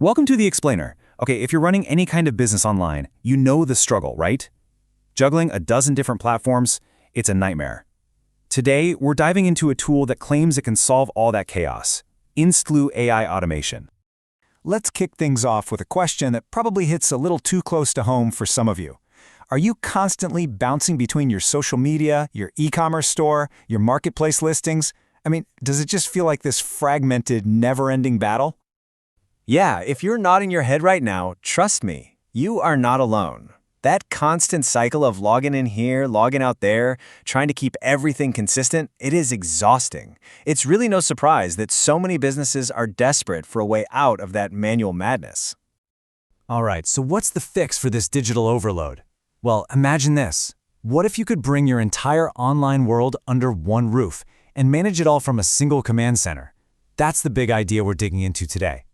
Welcome to The Explainer. Okay, if you're running any kind of business online, you know the struggle, right? Juggling a dozen different platforms, it's a nightmare. Today, we're diving into a tool that claims it can solve all that chaos: Instloo AI automation. Let's kick things off with a question that probably hits a little too close to home for some of you. Are you constantly bouncing between your social media, your e-commerce store, your marketplace listings? Does it just feel like this fragmented, never-ending battle? Yeah, if you're nodding your head right now, trust me, you are not alone. That constant cycle of logging in here, logging out there, trying to keep everything consistent, it is exhausting. It's really no surprise that so many businesses are desperate for a way out of that manual madness. All right, so what's the fix for this digital overload? Well, imagine this. What if you could bring your entire online world under one roof and manage it all from a single command center? That's the big idea we're digging into today.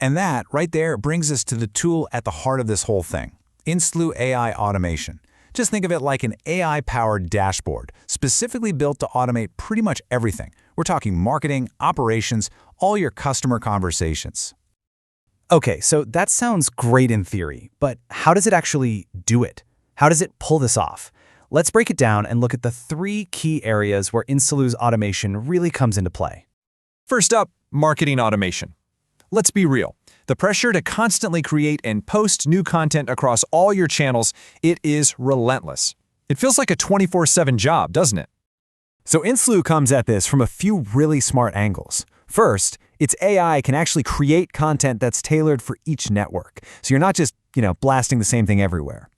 And that, right there, brings us to the tool at the heart of this whole thing: Instloo AI automation. Just think of it like an AI-powered dashboard, specifically built to automate pretty much everything. We're talking marketing, operations, all your customer conversations. Okay, so that sounds great in theory, but how does it actually do it? How does it pull this off? Let's break it down and look at the three key areas where Instloo's automation really comes into play. First up, marketing automation. Let's be real. The pressure to constantly create and post new content across all your channels, it is relentless. It feels like a 24/7 job, doesn't it? So Instloo comes at this from a few really smart angles. First, its AI can actually create content that's tailored for each network, so you're not just, blasting the same thing everywhere.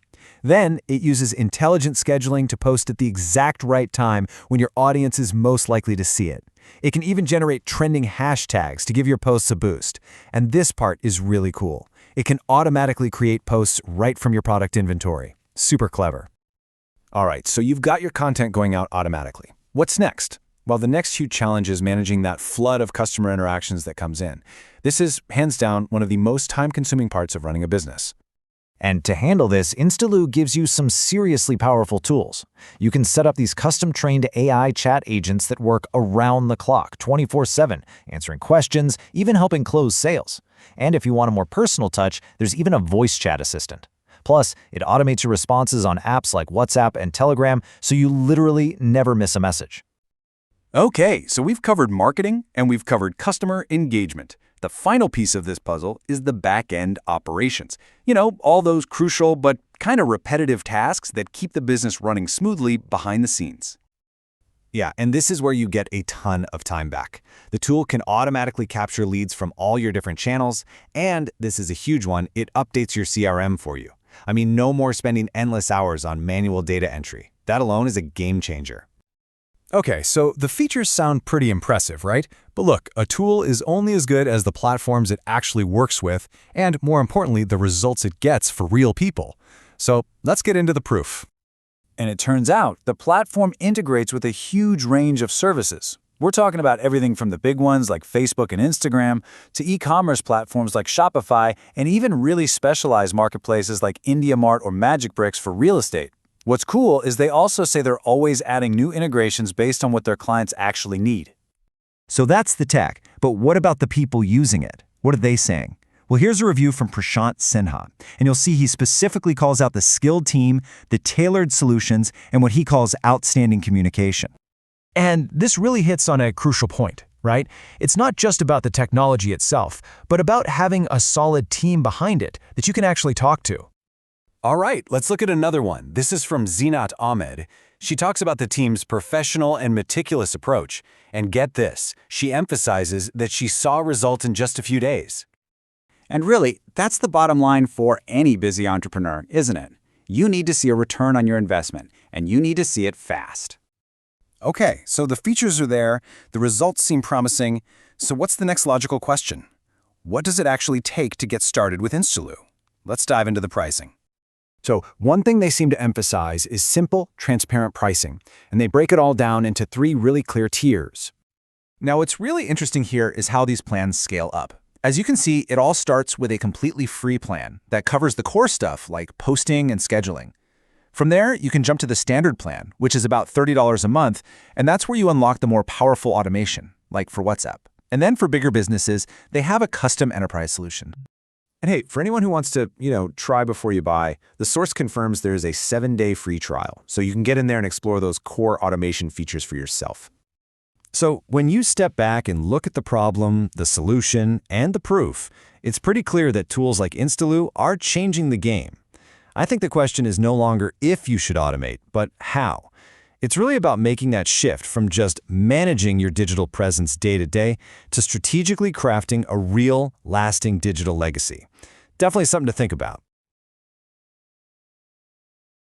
Then, it uses intelligent scheduling to post at the exact right time when your audience is most likely to see it. It can even generate trending hashtags to give your posts a boost. And this part is really cool. It can automatically create posts right from your product inventory. Super clever. All right, so you've got your content going out automatically. What's next? Well, the next huge challenge is managing that flood of customer interactions that comes in. This is, hands down, one of the most time-consuming parts of running a business. And to handle this, Instloo gives you some seriously powerful tools. You can set up these custom-trained AI chat agents that work around the clock, 24/7, answering questions, even helping close sales. And if you want a more personal touch, there's even a voice chat assistant. Plus, it automates your responses on apps like WhatsApp and Telegram, so you literally never miss a message. Okay, so we've covered marketing and we've covered customer engagement. The final piece of this puzzle is the back-end operations. All those crucial but kind of repetitive tasks that keep the business running smoothly behind the scenes. Yeah, and this is where you get a ton of time back. The tool can automatically capture leads from all your different channels, and this is a huge one, it updates your CRM for you. No more spending endless hours on manual data entry. That alone is a game changer. Okay, so the features sound pretty impressive, right? But look, a tool is only as good as the platforms it actually works with, and more importantly, the results it gets for real people. So let's get into the proof. And it turns out the platform integrates with a huge range of services. We're talking about everything from the big ones like Facebook and Instagram to e-commerce platforms like Shopify and even really specialized marketplaces like IndiaMart or Magicbricks for real estate. What's cool is they also say they're always adding new integrations based on what their clients actually need. So that's the tech, but what about the people using it? What are they saying? Well, here's a review from Prashant Sinha, and you'll see he specifically calls out the skilled team, the tailored solutions, and what he calls outstanding communication. And this really hits on a crucial point, right? It's not just about the technology itself, but about having a solid team behind it that you can actually talk to. All right, let's look at another one. This is from Zinat Ahmed. She talks about the team's professional and meticulous approach. And get this, she emphasizes that she saw results in just a few days. And really, that's the bottom line for any busy entrepreneur, isn't it? You need to see a return on your investment, and you need to see it fast. Okay, so the features are there, the results seem promising. So what's the next logical question? What does it actually take to get started with Instloo? Let's dive into the pricing. So one thing they seem to emphasize is simple, transparent pricing, and they break it all down into three really clear tiers. Now, what's really interesting here is how these plans scale up. As you can see, it all starts with a completely free plan that covers the core stuff like posting and scheduling. From there, you can jump to the standard plan, which is about $30 a month, and that's where you unlock the more powerful automation, like for WhatsApp. And then for bigger businesses, they have a custom enterprise solution. And hey, for anyone who wants to, try before you buy, the source confirms there is a 7-day free trial, so you can get in there and explore those core automation features for yourself. So when you step back and look at the problem, the solution, and the proof, it's pretty clear that tools like Instloo are changing the game. I think the question is no longer if you should automate, but how. It's really about making that shift from just managing your digital presence day to day to strategically crafting a real, lasting digital legacy. Definitely something to think about.